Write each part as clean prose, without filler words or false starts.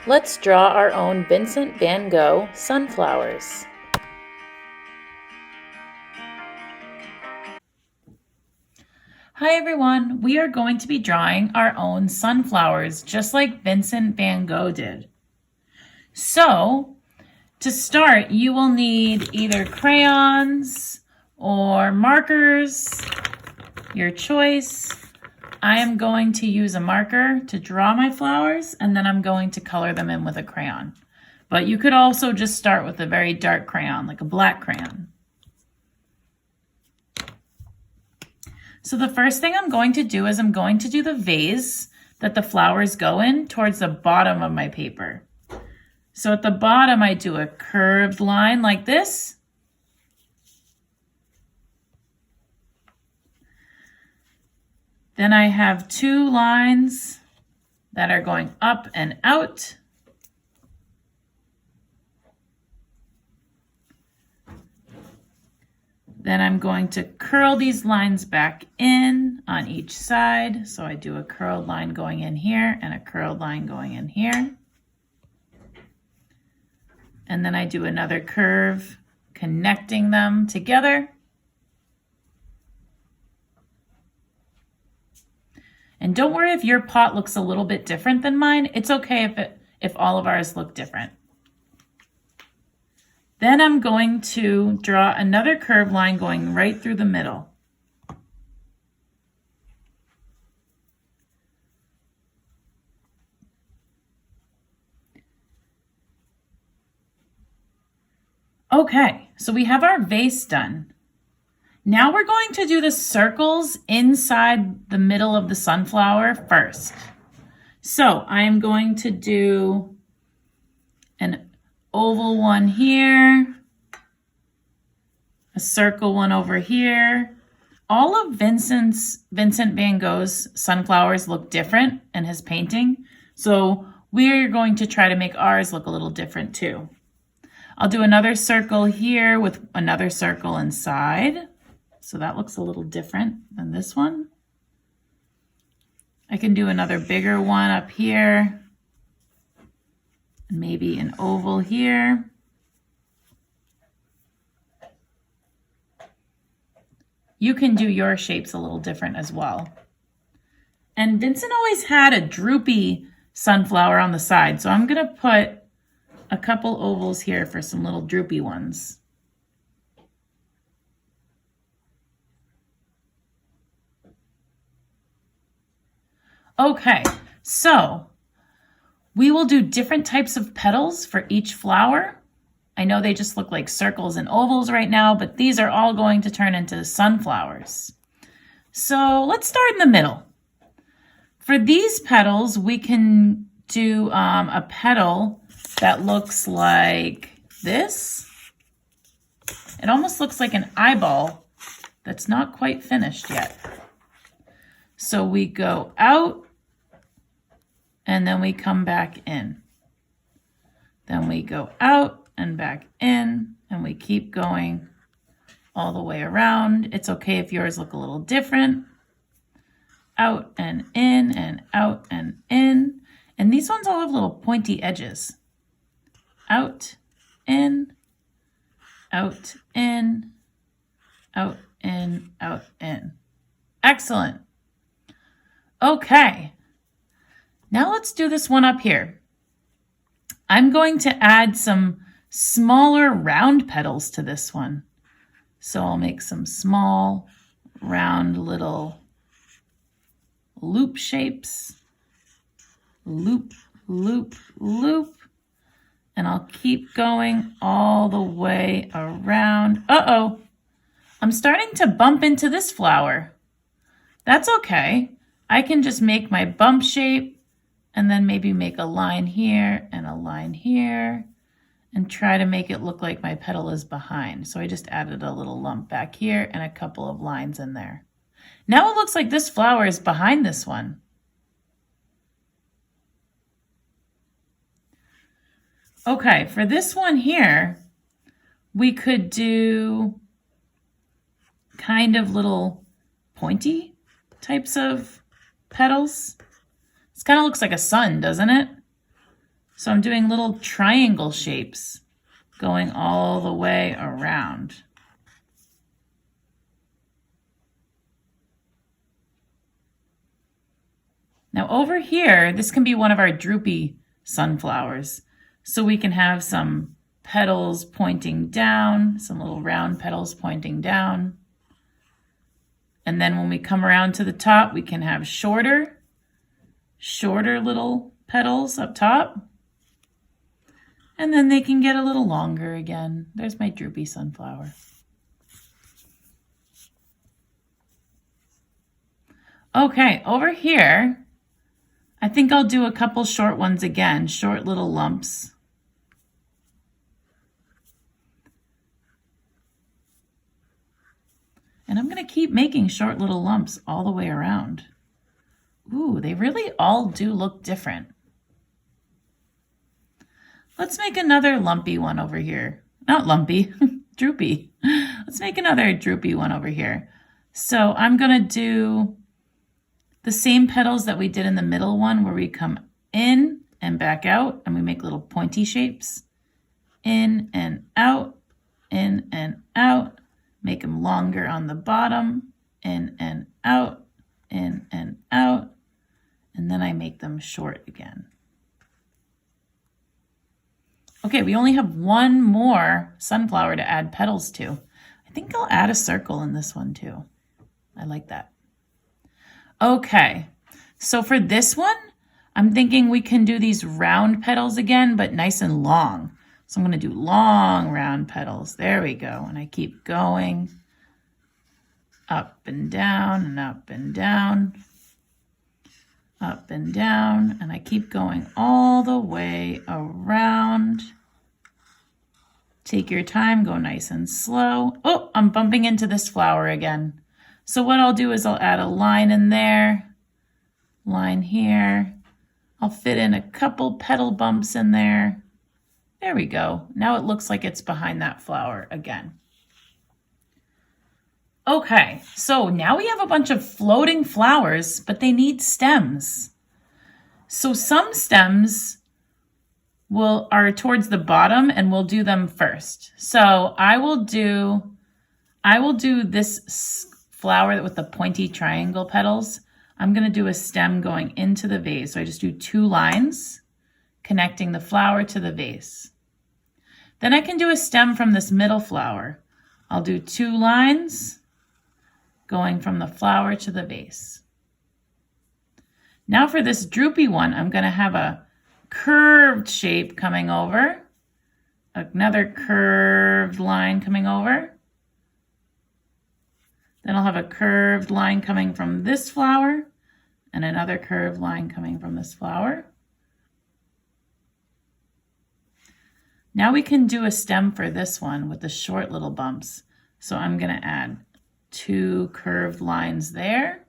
Let's draw our own Vincent van Gogh sunflowers. Hi everyone, we are going to be drawing our own sunflowers just like Vincent van Gogh did. So, to start, you will need either crayons or markers, your choice. I am going to use a marker to draw my flowers, and then I'm going to color them in with a crayon. But you could also just start with a very dark crayon, like a black crayon. So the first thing I'm going to do is I'm going to do the vase that the flowers go in towards the bottom of my paper. So at the bottom, I do a curved line like this. Then I have two lines that are going up and out. Then I'm going to curl these lines back in on each side. So I do a curled line going in here and a curled line going in here. And then I do another curve connecting them together. And don't worry if your pot looks a little bit different than mine. It's okay if all of ours look different. Then I'm going to draw another curved line going right through the middle. Okay, so we have our vase done. Now we're going to do the circles inside the middle of the sunflower first. So I am going to do an oval one here, a circle one over here. All of Vincent van Gogh's sunflowers look different in his painting. So we're going to try to make ours look a little different too. I'll do another circle here with another circle inside. So that looks a little different than this one. I can do another bigger one up here. And maybe an oval here. You can do your shapes a little different as well. And Vincent always had a droopy sunflower on the side. So I'm going to put a couple ovals here for some little droopy ones. Okay, so we will do different types of petals for each flower. I know they just look like circles and ovals right now, but these are all going to turn into sunflowers. So let's start in the middle. For these petals, we can do a petal that looks like this. It almost looks like an eyeball that's not quite finished yet. So we go out and then we come back in. Then we go out and back in and we keep going all the way around. It's okay if yours look a little different. Out and in and out and in. And these ones all have little pointy edges. Out, in, out, in, out, in, out, in. Excellent. Okay. Now let's do this one up here. I'm going to add some smaller round petals to this one. So I'll make some small, round little loop shapes. Loop, loop, loop. And I'll keep going all the way around. Uh-oh, I'm starting to bump into this flower. That's okay. I can just make my bump shape and then maybe make a line here and a line here and try to make it look like my petal is behind. So I just added a little lump back here and a couple of lines in there. Now it looks like this flower is behind this one. Okay, for this one here, we could do kind of little pointy types of petals. This kind of looks like a sun, doesn't it? So I'm doing little triangle shapes going all the way around. Now over here, this can be one of our droopy sunflowers. So we can have some petals pointing down, some little round petals pointing down. And then when we come around to the top, we can have shorter little petals up top. And then they can get a little longer again. There's my droopy sunflower. Okay, over here, I think I'll do a couple short ones again, short little lumps. And I'm going to keep making short little lumps all the way around. Ooh, they really all do look different. Let's make another lumpy one over here. Not lumpy, droopy. Let's make another droopy one over here. So I'm going to do the same petals that we did in the middle one, where we come in and back out and we make little pointy shapes. In and out, in and out. Make them longer on the bottom, in and out, in and out. And then I make them short again. Okay, we only have one more sunflower to add petals to. I think I'll add a circle in this one too. I like that. Okay, so for this one, I'm thinking we can do these round petals again, but nice and long. So I'm going to do long round petals. There we go. And I keep going up and down and up and down, up and down. And I keep going all the way around. Take your time, go nice and slow. Oh, I'm bumping into this flower again. So what I'll do is I'll add a line in there, line here. I'll fit in a couple petal bumps in there. There we go. Now it looks like it's behind that flower again. Okay, so now we have a bunch of floating flowers, but they need stems. So some stems are towards the bottom and we'll do them first. So I will do this flower with the pointy triangle petals. I'm going to do a stem going into the vase. So I just do 2 lines connecting the flower to the vase. Then I can do a stem from this middle flower. I'll do 2 lines going from the flower to the vase. Now for this droopy one, I'm going to have a curved shape coming over, another curved line coming over. Then I'll have a curved line coming from this flower and another curved line coming from this flower. Now we can do a stem for this one with the short little bumps. So I'm going to add 2 curved lines there.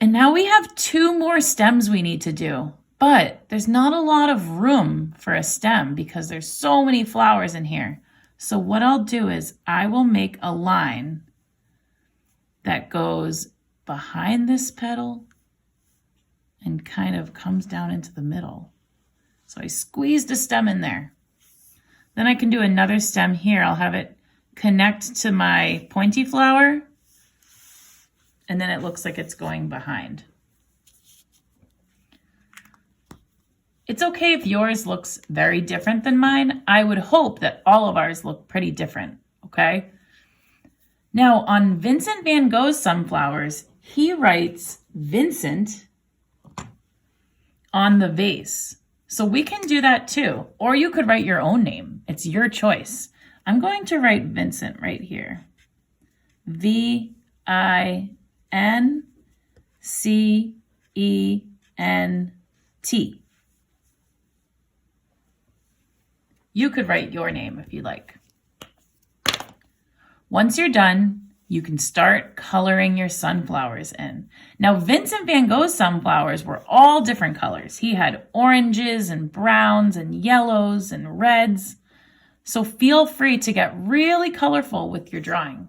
And now we have 2 more stems we need to do, but there's not a lot of room for a stem because there's so many flowers in here. So what I'll do is I will make a line that goes behind this petal and kind of comes down into the middle. So I squeezed a stem in there. Then I can do another stem here. I'll have it connect to my pointy flower, and then it looks like it's going behind. It's okay if yours looks very different than mine. I would hope that all of ours look pretty different, okay? Now, on Vincent van Gogh's sunflowers, he writes Vincent on the vase. So we can do that too. Or you could write your own name. It's your choice. I'm going to write Vincent right here. V-I-N-C-E-N-T. You could write your name if you like. Once you're done, you can start coloring your sunflowers in. Now, Vincent van Gogh's sunflowers were all different colors. He had oranges and browns and yellows and reds. So feel free to get really colorful with your drawing.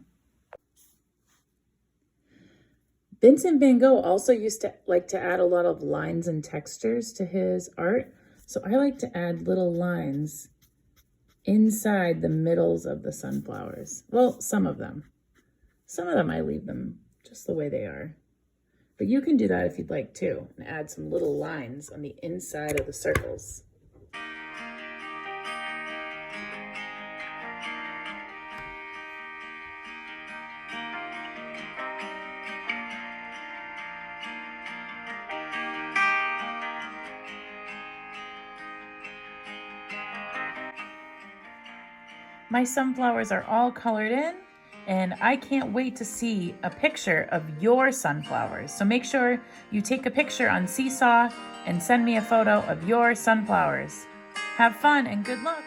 Vincent van Gogh also used to like to add a lot of lines and textures to his art. So I like to add little lines inside the middles of the sunflowers. Well, some of them. Some of them I leave them just the way they are. But you can do that if you'd like too, and add some little lines on the inside of the circles. My sunflowers are all colored in, and I can't wait to see a picture of your sunflowers. So make sure you take a picture on Seesaw and send me a photo of your sunflowers. Have fun and good luck.